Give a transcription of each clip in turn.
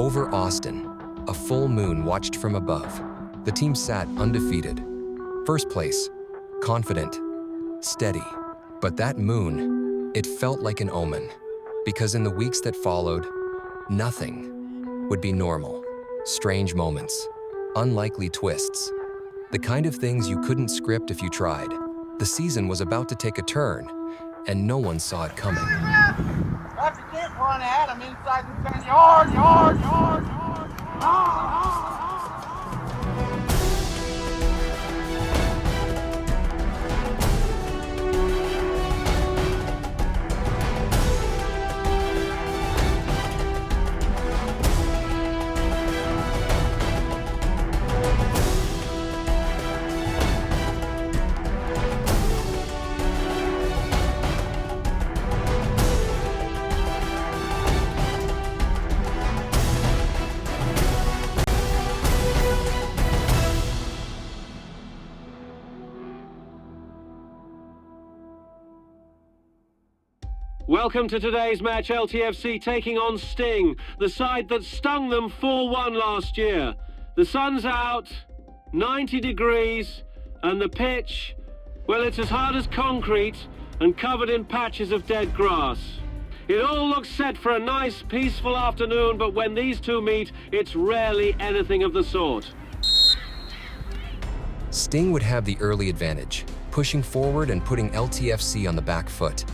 Over Austin, a full moon watched from above. The team sat undefeated. First place, confident, steady. But that moon, it felt like an omen, because in the weeks that followed, nothing would be normal. Strange moments, unlikely twists, the kind of things you couldn't script if you tried. The season was about to take a turn, and no one saw it coming. Have to get one at him inside the 10 yard. Welcome to today's match, LTFC taking on Sting, the side that stung them 4-1 last year. The sun's out, 90 degrees, and the pitch, well, it's as hard as concrete and covered in patches of dead grass. It all looks set for a nice, peaceful afternoon, but when these two meet, it's rarely anything of the sort. Sting would have the early advantage, pushing forward and putting LTFC on the back foot.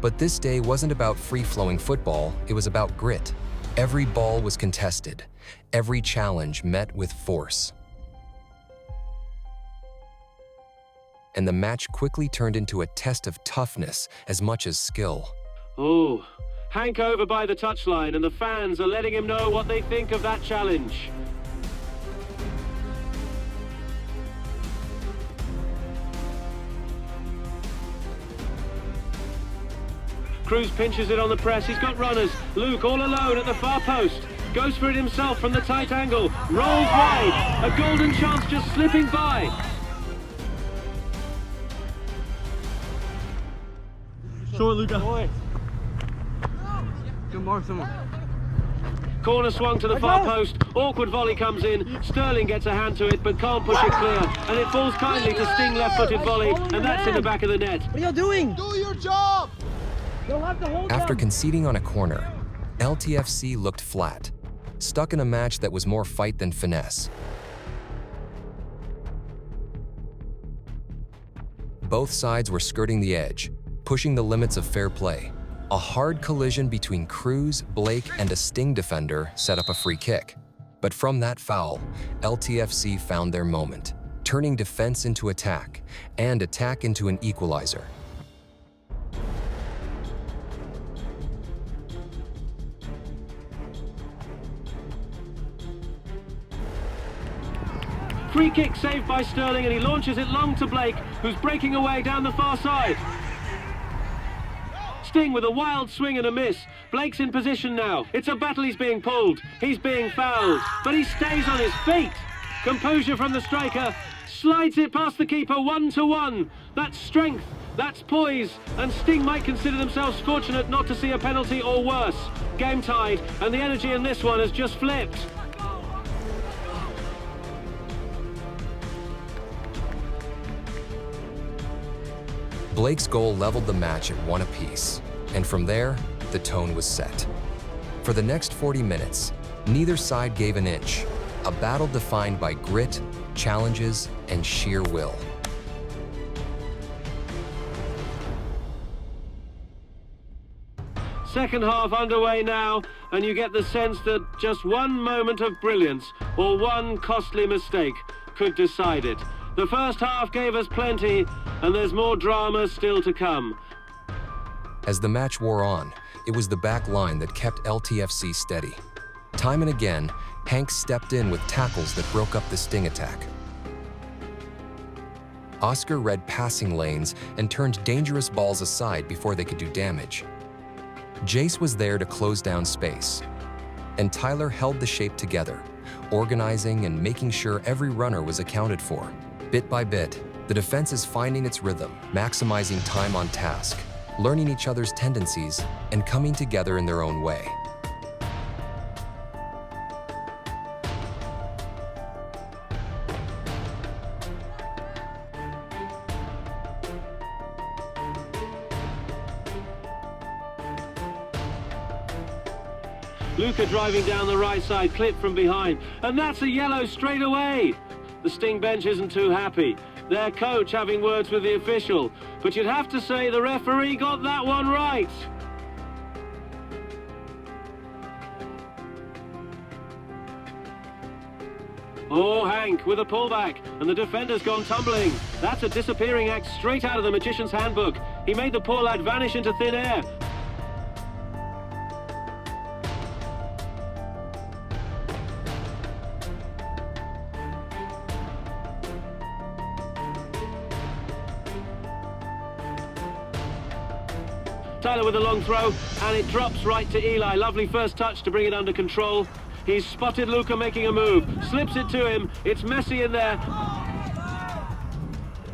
But this day wasn't about free-flowing football, it was about grit. Every ball was contested, every challenge met with force. And the match quickly turned into a test of toughness as much as skill. Oh, Hank over by the touchline, and the fans are letting him know what they think of that challenge. Cruz pinches it on the press, he's got runners. Luke all alone at the far post. Goes for it himself from the tight angle. Rolls wide. A golden chance just slipping by. Show it, Luca. Good mark, someone. Corner swung to the far post. Awkward volley comes in. Sterling gets a hand to it, but can't push it clear. And it falls kindly to Sting left-footed volley, and that's in the back of the net. What are y'all doing? Do your job! After conceding on a corner, LTFC looked flat, stuck in a match that was more fight than finesse. Both sides were skirting the edge, pushing the limits of fair play. A hard collision between Cruz, Blake, and a Sting defender set up a free kick. But from that foul, LTFC found their moment, turning defense into attack, and attack into an equalizer. Free kick saved by Sterling, and he launches it long to Blake, who's breaking away down the far side. Sting with a wild swing and a miss. Blake's in position now. It's a battle, he's being pulled. He's being fouled, but he stays on his feet. Composure from the striker. Slides it past the keeper, 1-1. That's strength, that's poise, and Sting might consider themselves fortunate not to see a penalty or worse. Game tied, and the energy in this one has just flipped. Blake's goal leveled the match at 1 apiece, and from there, the tone was set. For the next 40 minutes, neither side gave an inch, a battle defined by grit, challenges, and sheer will. Second half underway now, and you get the sense that just one moment of brilliance or one costly mistake could decide it. The first half gave us plenty, and there's more drama still to come. As the match wore on, it was the back line that kept LTFC steady. Time and again, Hank stepped in with tackles that broke up the Sting attack. Oscar read passing lanes and turned dangerous balls aside before they could do damage. Jace was there to close down space, and Tyler held the shape together, organizing and making sure every runner was accounted for. Bit by bit, the defense is finding its rhythm, maximizing time on task, learning each other's tendencies, and coming together in their own way. Luka driving down the right side, clipped from behind. And that's a yellow straight away. The Sting bench isn't too happy. Their coach having words with the official. But you'd have to say the referee got that one right. Oh, Hank with a pullback, and the defender's gone tumbling. That's a disappearing act straight out of the magician's handbook. He made the poor lad vanish into thin air. Tyler with a long throw, and it drops right to Eli. Lovely first touch to bring it under control. He's spotted Luka making a move, slips it to him. It's messy in there.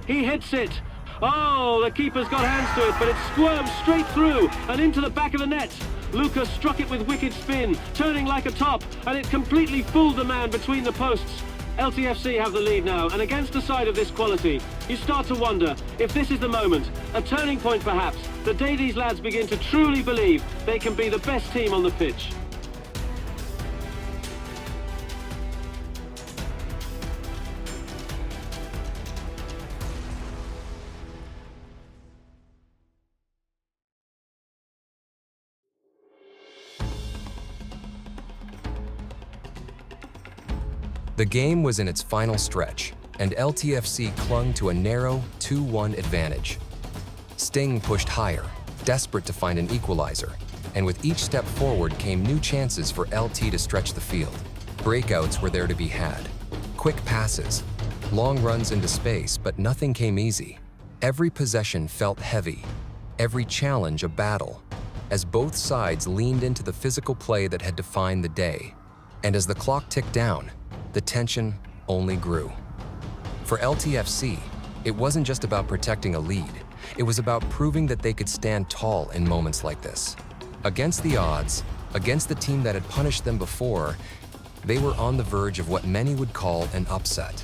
He hits it. Oh, the keeper's got hands to it, but it squirms straight through and into the back of the net. Luka struck it with wicked spin, turning like a top, and it completely fooled the man between the posts. LTFC have the lead now, and against a side of this quality, you start to wonder if this is the moment, a turning point perhaps, the day these lads begin to truly believe they can be the best team on the pitch. The game was in its final stretch, and LTFC clung to a narrow 2-1 advantage. Sting pushed higher, desperate to find an equalizer, and with each step forward came new chances for LT to stretch the field. Breakouts were there to be had. Quick passes, long runs into space, but nothing came easy. Every possession felt heavy, every challenge a battle, as both sides leaned into the physical play that had defined the day. And as the clock ticked down, the tension only grew. For LTFC, it wasn't just about protecting a lead. It was about proving that they could stand tall in moments like this. Against the odds, against the team that had punished them before, they were on the verge of what many would call an upset.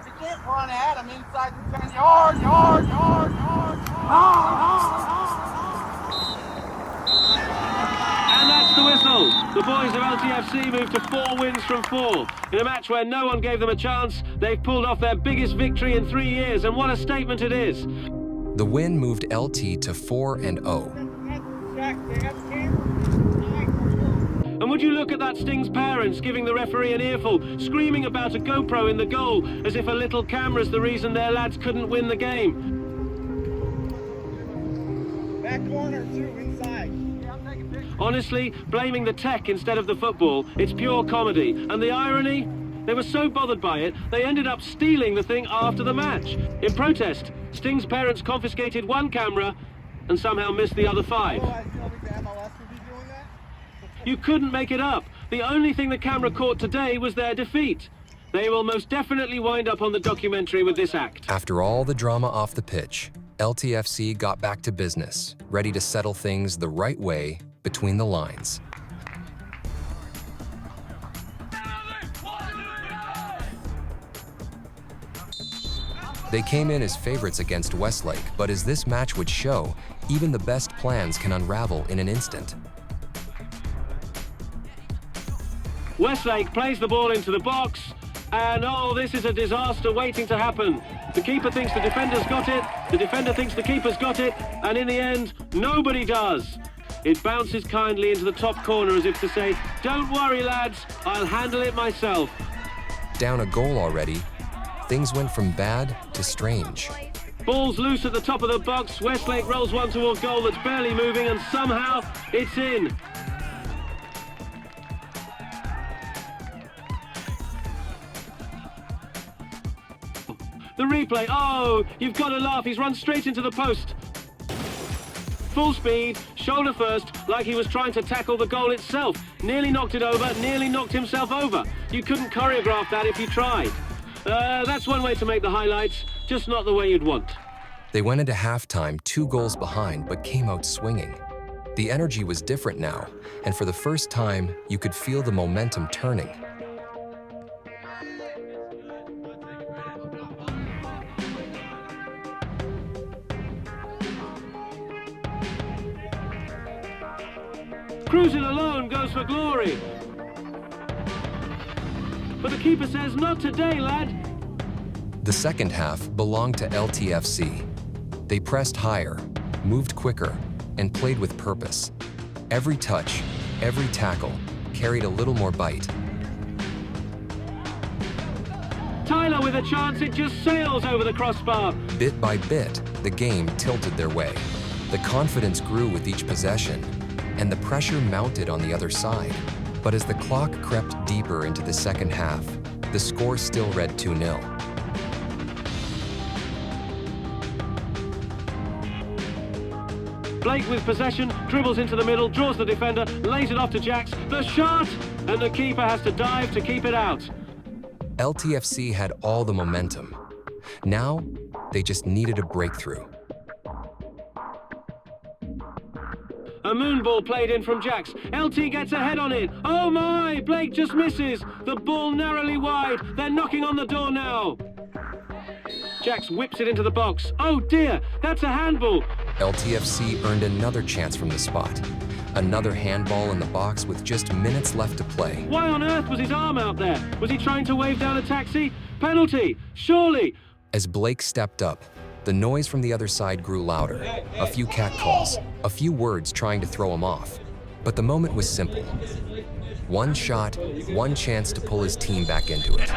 You can't run at him inside the 10 yard. And that's the whistle. The boys of LTFC moved to 4 wins from 4. In a match where no one gave them a chance, they've pulled off their biggest victory in 3 years, and what a statement it is. The win moved LT to 4-0. And would you look at that Sting's parents giving the referee an earful, screaming about a GoPro in the goal, as if a little camera's the reason their lads couldn't win the game. Back corner, too, inside. Honestly, blaming the tech instead of the football, it's pure comedy. And the irony? They were so bothered by it, they ended up stealing the thing after the match. In protest, Sting's parents confiscated 1 camera and somehow missed the other 5. You couldn't make it up. The only thing the camera caught today was their defeat. They will most definitely wind up on the documentary with this act. After all the drama off the pitch, LTFC got back to business, ready to settle things the right way between the lines. They came in as favorites against Westlake, but as this match would show, even the best plans can unravel in an instant. Westlake plays the ball into the box, and oh, this is a disaster waiting to happen. The keeper thinks the defender's got it, the defender thinks the keeper's got it, and in the end, nobody does. It bounces kindly into the top corner as if to say, don't worry lads, I'll handle it myself. Down a goal already, things went from bad to strange. Ball's loose at the top of the box, Westlake rolls one toward goal that's barely moving, and somehow it's in. The replay, oh, you've got to laugh, he's run straight into the post. full speed, shoulder first, like he was trying to tackle the goal itself. Nearly knocked it over, nearly knocked himself over. You couldn't choreograph that if you tried. That's one way to make the highlights, just not the way you'd want. They went into halftime 2 goals behind but came out swinging. The energy was different now, and for the first time, you could feel the momentum turning. Cruising alone goes for glory. But the keeper says, not today, lad. The second half belonged to LTFC. They pressed higher, moved quicker, and played with purpose. Every touch, every tackle, carried a little more bite. Tyler with a chance, it just sails over the crossbar. Bit by bit, the game tilted their way. The confidence grew with each possession, and the pressure mounted on the other side. But as the clock crept deeper into the second half, the score still read 2-0. Blake with possession, dribbles into the middle, draws the defender, lays it off to Jax. The shot! And the keeper has to dive to keep it out. LTFC had all the momentum. Now, they just needed a breakthrough. A moon ball played in from Jax. LT gets a head on it. Oh my! Blake just misses. The ball narrowly wide. They're knocking on the door now. Jax whips it into the box. Oh dear, that's a handball. LTFC earned another chance from the spot. Another handball in the box with just minutes left to play. Why on earth was his arm out there? Was he trying to wave down a taxi? Penalty, surely. As Blake stepped up, the noise from the other side grew louder. A few catcalls, a few words trying to throw him off. But the moment was simple. One shot, one chance to pull his team back into it.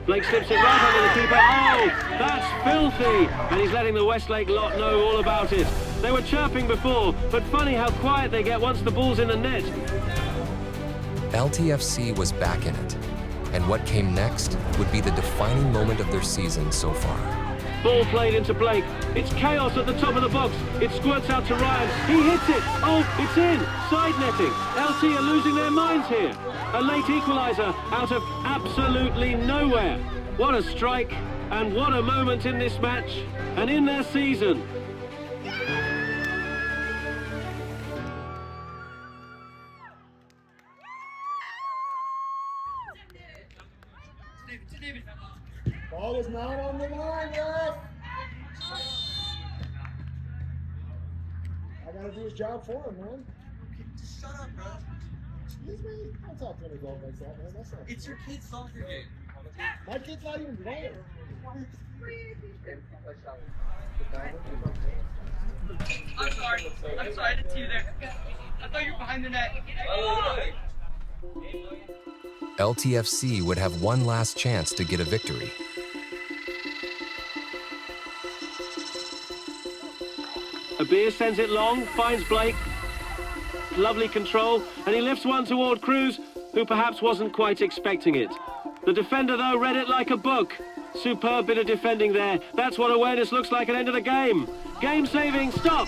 Blake slips it right under the keeper. Oh, that's filthy! And he's letting the Westlake lot know all about it. They were chirping before, but funny how quiet they get once the ball's in the net. LTFC was back in it, and what came next would be the defining moment of their season so far. Ball played into Blake. It's chaos at the top of the box. It squirts out to Ryan. He hits it. Oh, it's in. Side netting. LT are losing their minds here. A late equaliser out of absolutely nowhere. What a strike, and what a moment in this match, and in their season. Ball is not on the line, ref. I gotta do his job for him, man. Just shut up, bro. Excuse me? Don't talk to an adult like that, man. That's not. It's your kid's soccer game. My kid's not even playing. I'm sorry. I didn't see you there. I thought you were behind the net. LTFC would have one last chance to get a victory. Abir sends it long, finds Blake. Lovely control, and he lifts one toward Cruz, who perhaps wasn't quite expecting it. The defender, though, read it like a book. Superb bit of defending there. That's what awareness looks like at the end of the game. Game saving, stop!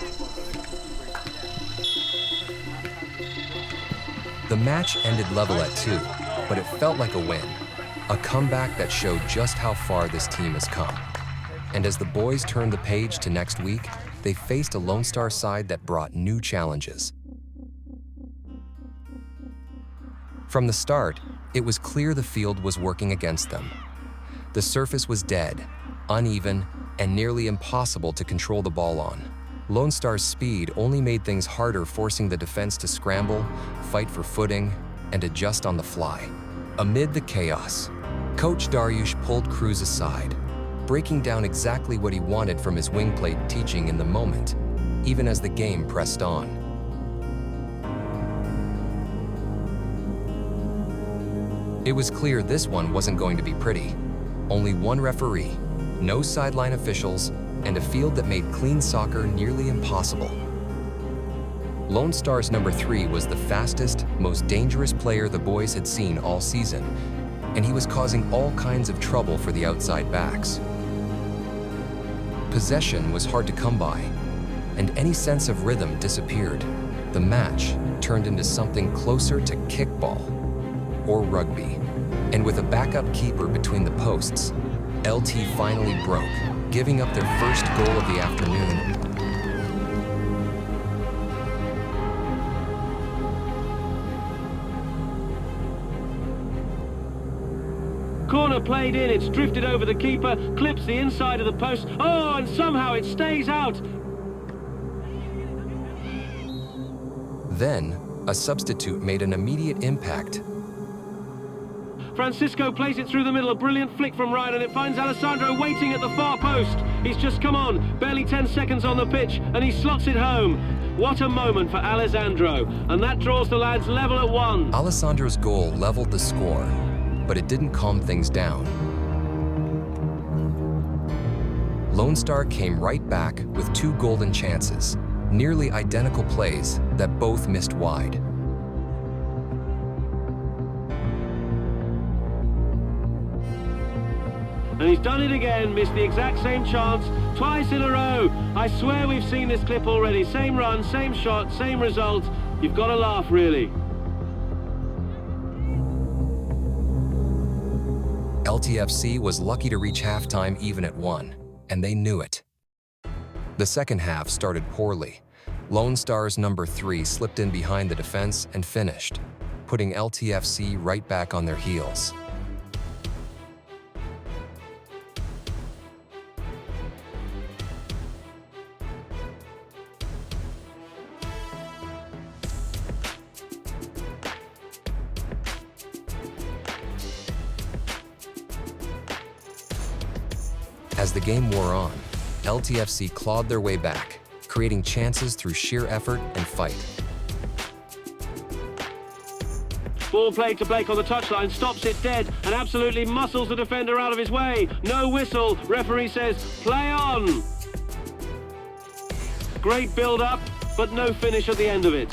The match ended level at 2, but it felt like a win. A comeback that showed just how far this team has come. And as the boys turned the page to next week, they faced a Lone Star side that brought new challenges. From the start, it was clear the field was working against them. The surface was dead, uneven, and nearly impossible to control the ball on. Lone Star's speed only made things harder, forcing the defense to scramble, fight for footing, and adjust on the fly. Amid the chaos, Coach Dariush pulled Cruz aside, breaking down exactly what he wanted from his wing plate teaching in the moment, even as the game pressed on. It was clear this one wasn't going to be pretty. Only one referee, no sideline officials, and a field that made clean soccer nearly impossible. Lone Star's number 3 was the fastest, most dangerous player the boys had seen all season, and he was causing all kinds of trouble for the outside backs. Possession was hard to come by, and any sense of rhythm disappeared. The match turned into something closer to kickball or rugby. And with a backup keeper between the posts, LT finally broke, giving up their first goal of the afternoon. Corner played in, it's drifted over the keeper, clips the inside of the post. Oh, and somehow it stays out. Then, a substitute made an immediate impact. Francisco plays it through the middle, a brilliant flick from Ryan, and it finds Alessandro waiting at the far post. He's just come on, barely 10 seconds on the pitch, and he slots it home. What a moment for Alessandro, and that draws the lads level at 1. Alessandro's goal leveled the score, but it didn't calm things down. Lone Star came right back with 2 golden chances, nearly identical plays that both missed wide. And he's done it again, missed the exact same chance, twice in a row. I swear we've seen this clip already. Same run, same shot, same result. You've got to laugh, really. LTFC was lucky to reach halftime even at 1, and they knew it. The second half started poorly. Lone Star's number 3 slipped in behind the defense and finished, putting LTFC right back on their heels. As the game wore on, LTFC clawed their way back, creating chances through sheer effort and fight. Ball played to Blake on the touchline, stops it dead, and absolutely muscles the defender out of his way. No whistle, referee says, play on. Great build-up, but no finish at the end of it.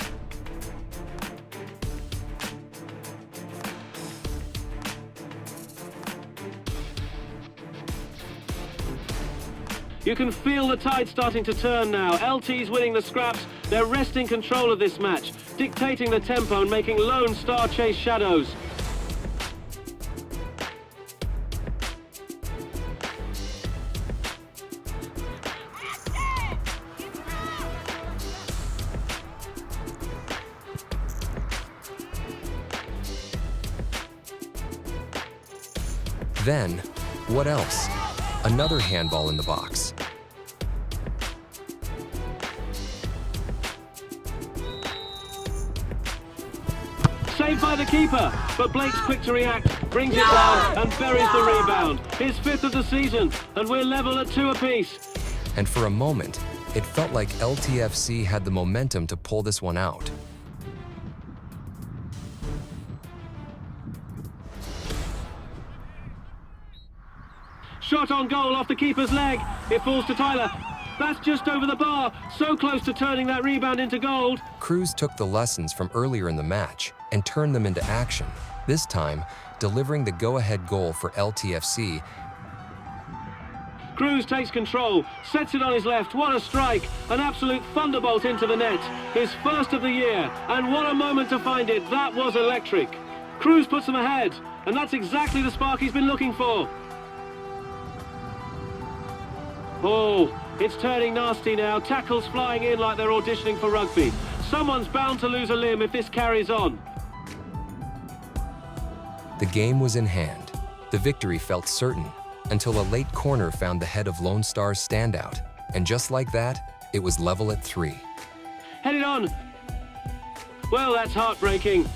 You can feel the tide starting to turn now. LT's winning the scraps. They're wresting control of this match, dictating the tempo and making Lone Star chase shadows. Then, what else? Another handball in the box. Saved by the keeper, but Blake's quick to react, brings it down and buries the rebound. His 5th of the season, and we're level at 2 apiece. And for a moment, it felt like LTFC had the momentum to pull this one out. Shot on goal off the keeper's leg. It falls to Tyler. That's just over the bar. So close to turning that rebound into gold. Cruz took the lessons from earlier in the match and turned them into action, this time delivering the go-ahead goal for LTFC. Cruz takes control, sets it on his left. What a strike. An absolute thunderbolt into the net. His first of the year. And what a moment to find it. That was electric. Cruz puts them ahead. And that's exactly the spark he's been looking for. Oh, it's turning nasty now. Tackles flying in like they're auditioning for rugby. Someone's bound to lose a limb if this carries on. The game was in hand. The victory felt certain until a late corner found the head of Lone Star's standout. And just like that, it was level at 3. Headed on. Well, that's heartbreaking.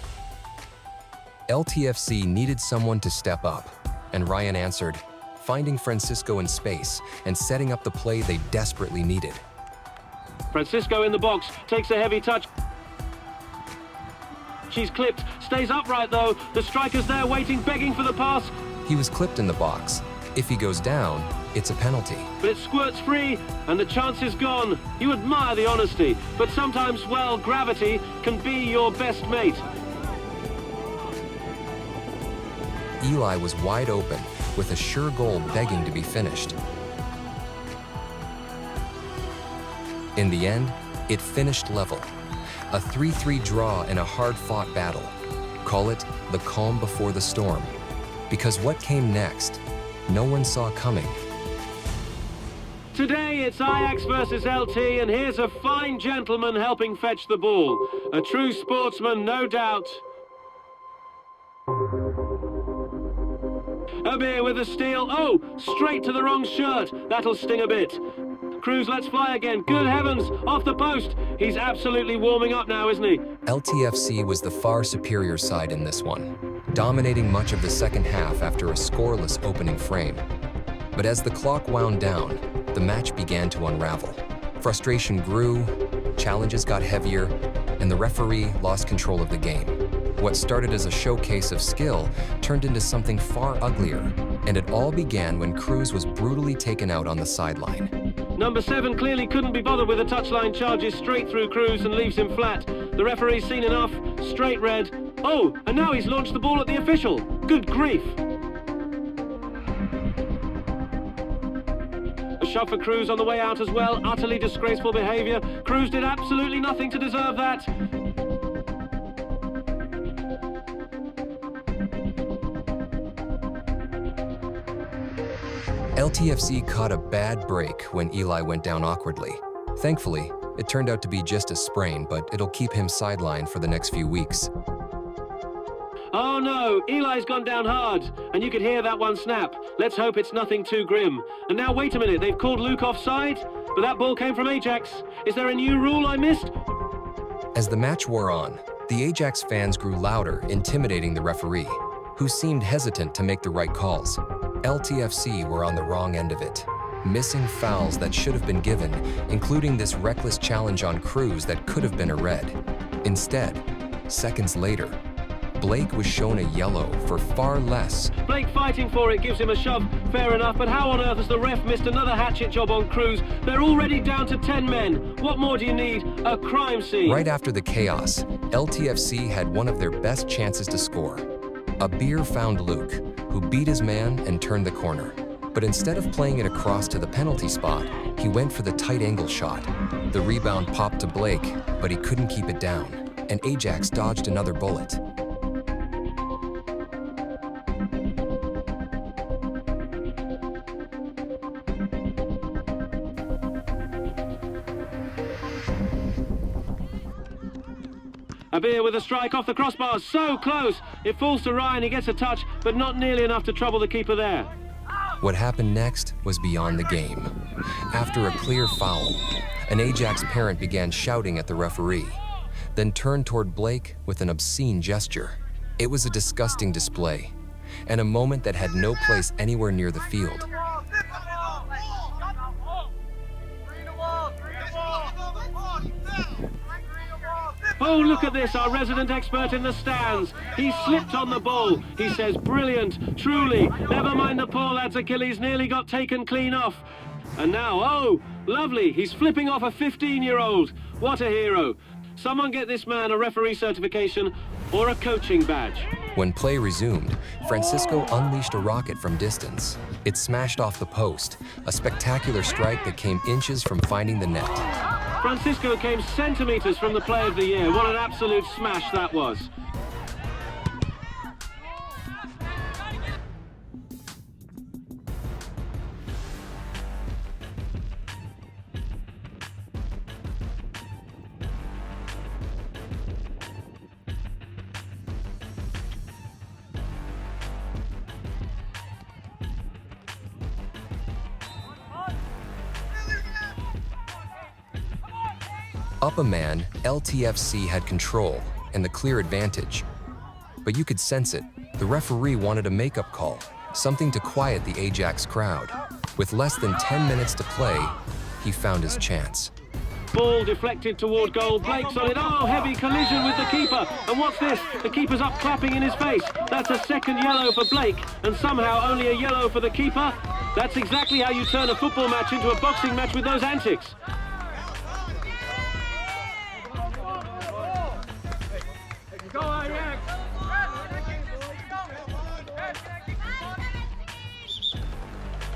LTFC needed someone to step up, and Ryan answered, finding Francisco in space and setting up the play they desperately needed. Francisco in the box, takes a heavy touch. She's clipped, stays upright though. The striker's there waiting, begging for the pass. He was clipped in the box. If he goes down, it's a penalty. But it squirts free, and the chance is gone. You admire the honesty, but sometimes, well, gravity can be your best mate. Eli was wide open, with a sure goal begging to be finished. In the end, it finished level. A 3-3 draw in a hard-fought battle. Call it the calm before the storm. Because what came next, no one saw coming. Today it's Ajax versus LT, and here's a fine gentleman helping fetch the ball. A true sportsman, no doubt. A beer with a steal. Oh, straight to the wrong shirt. That'll sting a bit. Cruz lets fly again. Good heavens, off the post. He's absolutely warming up now, isn't he? LTFC was the far superior side in this one, dominating much of the second half after a scoreless opening frame. But as the clock wound down, the match began to unravel. Frustration grew, challenges got heavier, and the referee lost control of the game. What started as a showcase of skill turned into something far uglier, and it all began when Cruz was brutally taken out on the sideline. Number 7 clearly couldn't be bothered with the touchline, charges straight through Cruz and leaves him flat. The referee's seen enough, straight red. Oh, and now he's launched the ball at the official. Good grief. A shot for Cruz on the way out as well. Utterly disgraceful behaviour. Cruz did absolutely nothing to deserve that. LTFC caught a bad break when Eli went down awkwardly. Thankfully, it turned out to be just a sprain, but it'll keep him sidelined for the next few weeks. Oh no, Eli's gone down hard, and you could hear that one snap. Let's hope it's nothing too grim. And now wait a minute, they've called Luke offside, but that ball came from Ajax. Is there a new rule I missed? As the match wore on, the Ajax fans grew louder, intimidating the referee, who seemed hesitant to make the right calls. LTFC were on the wrong end of it, missing fouls that should have been given, including this reckless challenge on Cruz that could have been a red. Instead, seconds later, Blake was shown a yellow for far less. Blake fighting for it gives him a shove, fair enough, but how on earth has the ref missed another hatchet job on Cruz? They're already down to 10 men. What more do you need? A crime scene. Right after the chaos, LTFC had one of their best chances to score. A beer found Luke, who beat his man and turned the corner. But instead of playing it across to the penalty spot, he went for the tight angle shot. The rebound popped to Blake, but he couldn't keep it down, and Ajax dodged another bullet. A beer with a strike off the crossbar, so close. It falls to Ryan, he gets a touch, but not nearly enough to trouble the keeper there. What happened next was beyond the game. After a clear foul, an Ajax parent began shouting at the referee, then turned toward Blake with an obscene gesture. It was a disgusting display, and a moment that had no place anywhere near the field. Oh, look at this, our resident expert in the stands. He slipped on the ball. He says, brilliant, truly. Never mind the poor lad's Achilles, nearly got taken clean off. And now, oh, lovely, he's flipping off a 15-year-old. What a hero. Someone get this man a referee certification or a coaching badge. When play resumed, Francisco unleashed a rocket from distance. It smashed off the post, a spectacular strike that came inches from finding the net. Francisco came centimeters from the play of the year. What an absolute smash that was. Up a man, LTFC had control and the clear advantage. But you could sense it. The referee wanted a makeup call, something to quiet the Ajax crowd. With less than 10 minutes to play, he found his chance. Ball deflected toward goal. Blake's on it. Oh, heavy collision with the keeper. And what's this? The keeper's up clapping in his face. That's a second yellow for Blake, and somehow only a yellow for the keeper. That's exactly how you turn a football match into a boxing match with those antics.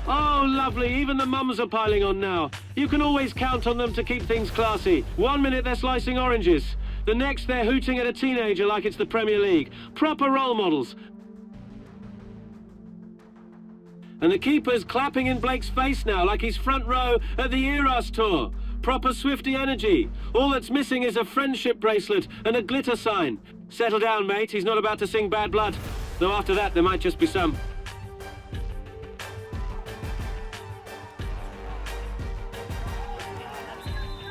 Oh, lovely. Even the mums are piling on now. You can always count on them to keep things classy. 1 minute they're slicing oranges. The next they're hooting at a teenager like it's the Premier League. Proper role models. And the keeper's clapping in Blake's face now like he's front row at the Yardz tour. Proper Swifty energy. All that's missing is a friendship bracelet and a glitter sign. Settle down, mate. He's not about to sing Bad Blood. Though after that, there might just be some.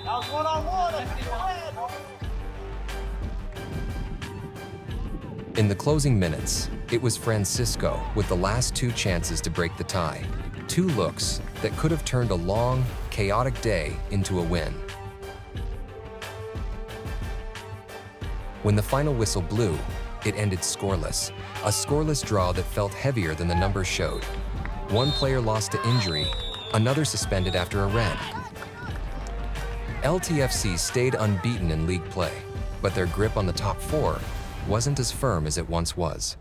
That was one-on-one. In the closing minutes, it was Francisco with the last 2 chances to break the tie. 2 looks that could have turned a long, chaotic day into a win. When the final whistle blew, it ended scoreless. A scoreless draw that felt heavier than the numbers showed. 1 player lost to injury, another suspended after a red. LTFC stayed unbeaten in league play, but their grip on the top 4 wasn't as firm as it once was.